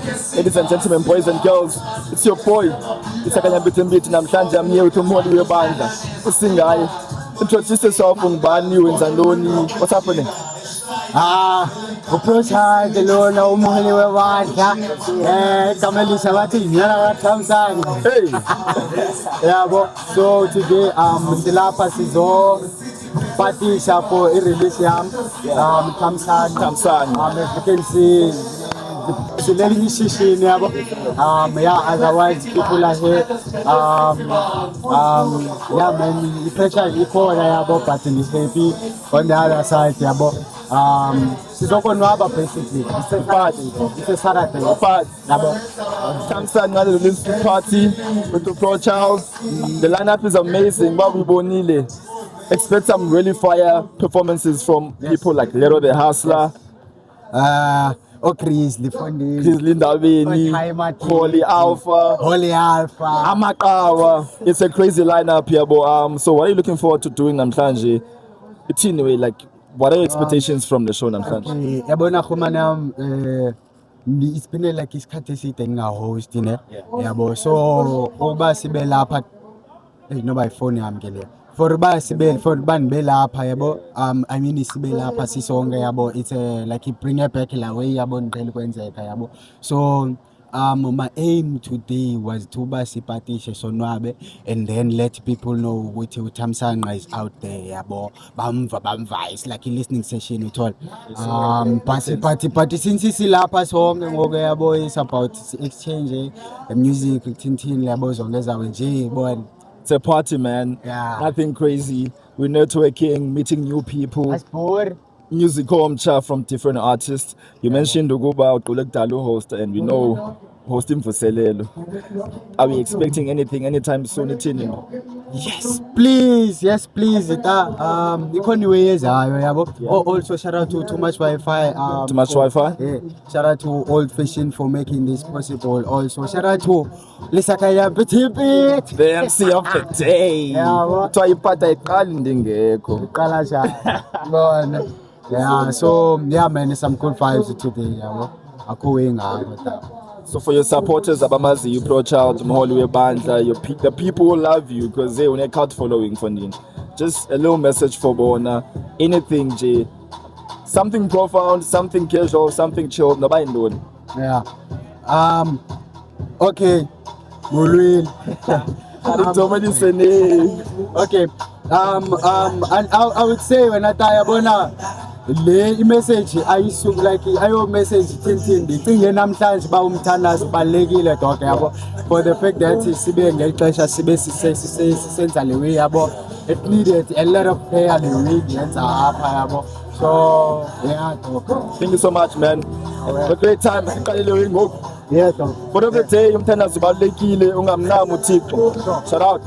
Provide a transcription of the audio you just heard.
Ladies and gentlemen, boys and girls, it's your boy. It's Akanyambiti namhlanje. I'm here with Umholi webandla. Usingayi. Introduce yourself ungubani wenzandoni. What's happening? Uprochard lona umholi webandla. Kamelisa bathi ngiyala kaThamsanqa. Hey. Yabo. So today silapha sizo patisha for release yam Thamsanqa. As you can see, Sileli Shishini yabo. Otherwise people are here. Man, the pressure is equal yabo, but in happy on the other side yabo. Sizokonwaba basically. It's a party. It's a Saturday. Party. Thamsanqa release party with the Pro Child. The lineup is amazing. Babu Bonile. Expect some really fire performances from people like Lero the Hustler. Chris Lifondi, Chris Lindaveni, Holy Alpha, Amakawa. It's a crazy lineup here, but so what are you looking forward to doing namhlanje? It's anyway, like, what are your expectations from the show namhlanje? Yabona khumana it's been like isikhathi eside nginga-host ne yabo, so uba sibe lapha no by phone yami ke le for bani be lapha yabo. I mean sibe lapha sisonke yabo. It's like it bring back la way yabo ngicela kwenzeka yabo. So my aim today was to ba sipatishe sonwabe and then let people know ukuthi uThamsanqa is out there yabo. Bamva it's like a listening session at all. Party since silapha sonke ngoku yabo, it's about exchange music tintin yabo zonke zawe nje boy. It's a party, man. Yeah. Nothing crazy. We're networking, meeting new people. That's bored. Music home chat from different artists. You mentioned Uguba Uqulek Dalu host, and we know hosting for Selelo. Are we expecting anything anytime soon? Yes, please. Ikoni way yabo. Also shout out to Too Much Wi-Fi. Too Much Wi-Fi? Yeah. Shout out to Old Fashioned for making this possible. Also shout out to Lisakaya Petipit, the MC of the day. Yeah, so man, some good vibes today. So for your supporters, Abamazi, you Pro Child, Umholi webandla, the people who love you because they only count following for you. Just a little message for Bona. Anything, Jay. Something profound, something casual, something chill. Nobody know. Yeah. Okay. Mulwin. Okay. I would say when I tie Bona. Le message ayisuku like ayo message tintin dicinge namhlanje ba umthandazo balekile doke yabo, for the fact that sibe ngexesha sibe sisenza le way yabo. It needed a lot of prayer le week yenza apha yabo. So yeah, thank you so much, man. A great time. Yes, for the day umthandazo balekile ungamnami uThixo. Shout out.